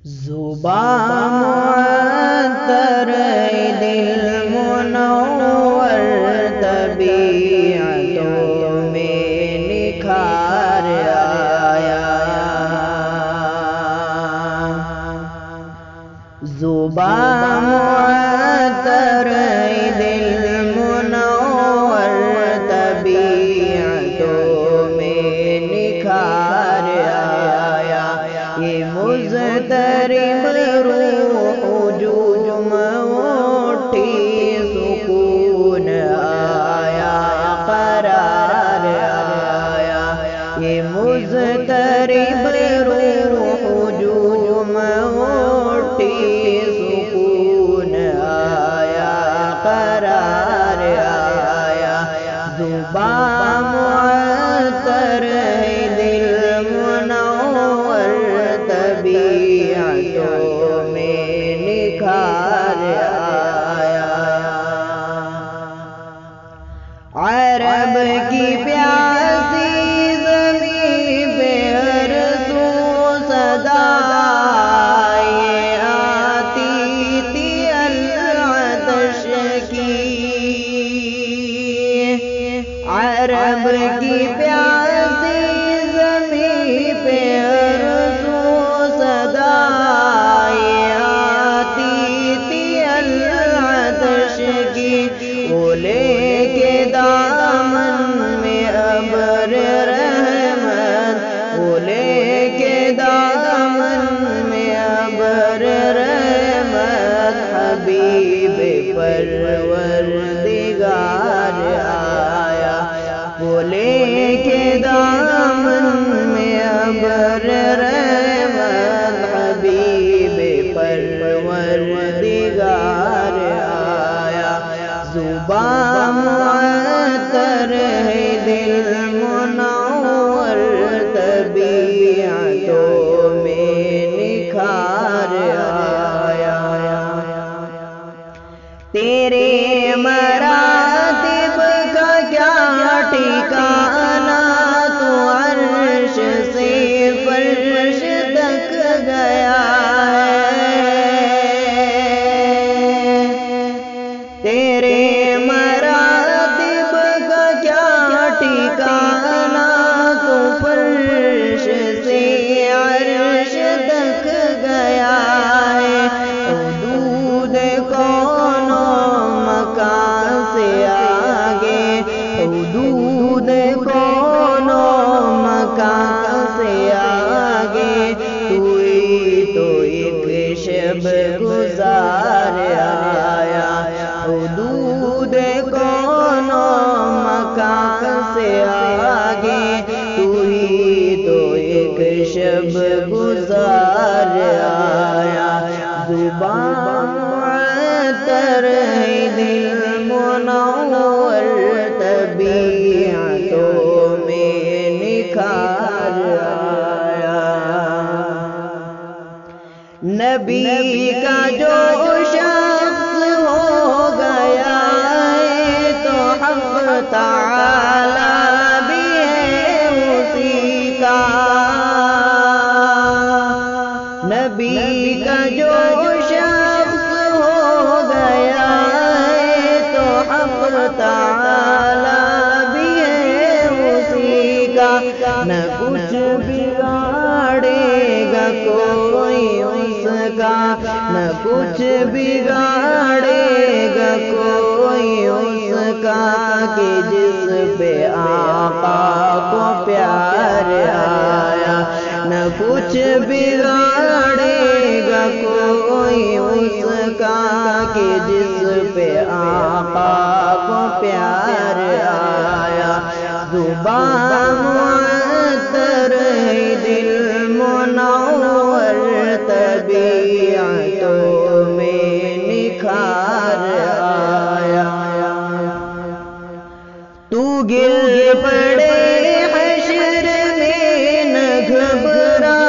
زبان معطر دل منور طبیعتوں میں نکھار آیا زبان معطر دل منور طبیعتوں میں نکھار آیا یہ مضطرب روح جم اٹھی سکون آیا قرار آیا یہ مضطرب روح جم اٹھی سکون آیا قرار آیا زبان معطر دل منور طبیعتوں میں نکھار آیا عرب کی پیاسی زمین پہ ہر سو صدا یہ آتی تھی العطش کی عرب کی پیاسی زمین پہ ہر سو صدا یہ آتی تھی العطش کی اولے کے دامن میں ابر رحمت اولے کے دامن میں ابر رحمت حبیب پروردگار آیا اولے کے دامن میں ابر رحمت حبیب پروردگار آیا زبان معطر دل منور طبیعتوں میں نکھار آیا تیرے مراتب کا کیا ٹھکانا تو عرش سے فرش تک گیا ہے تیرے مراتب کا کیا ٹھکانا تو فرش سے عرش تک گیا ہے حدود کون و مکان سے آگے حدود کون و مکان سے آگے تو ہی تو ایک شب گزار آیا حدود کون و مکان سے آگے تو ہی تو ایک شب گزار آیا زبان معطر دل منور طبیعتوں میں نکھار آیا نبی کا جو شخص ہو گیا ہے تو حق تعالی بھی ہے اسی کا نبی کا جو شخص ہو گیا ہے تو حق تعالی بھی ہے اسی کا نہ کچھ بگاڑے گا کوئی اس کا نہ کچھ بگاڑے گا کوئی اس کا کہ جس پہ آقا کو پیار آیا نہ کچھ بگاڑے گا کوئی اس کا کہ جس پہ آقا کو پیار آیا زبان معطر دل منور طبیعتوں میں نکھار آیا تو گر پڑے حشر میں نہ گھبرا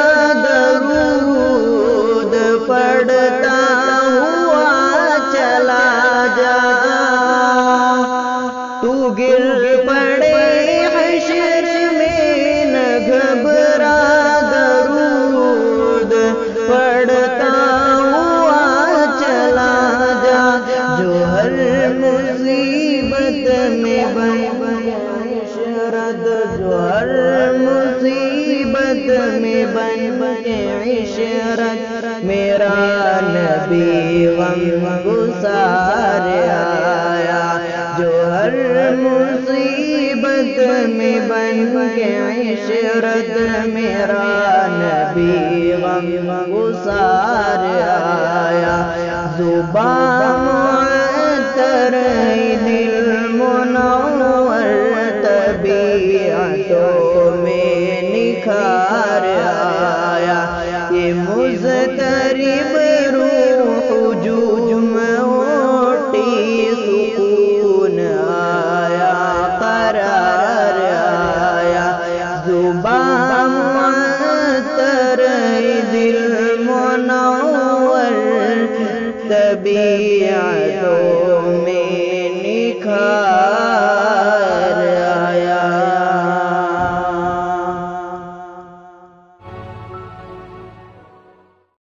درود پڑھتا ہوا چلا جا تو گر پڑے حشر کے عشرت میرا نبی غم گسار آیا، جو ہر مصیبت میں بن کے عشرت میرا نبی غم گسار آیا، زبان معطر دل منور طبیعتوں میں نکھار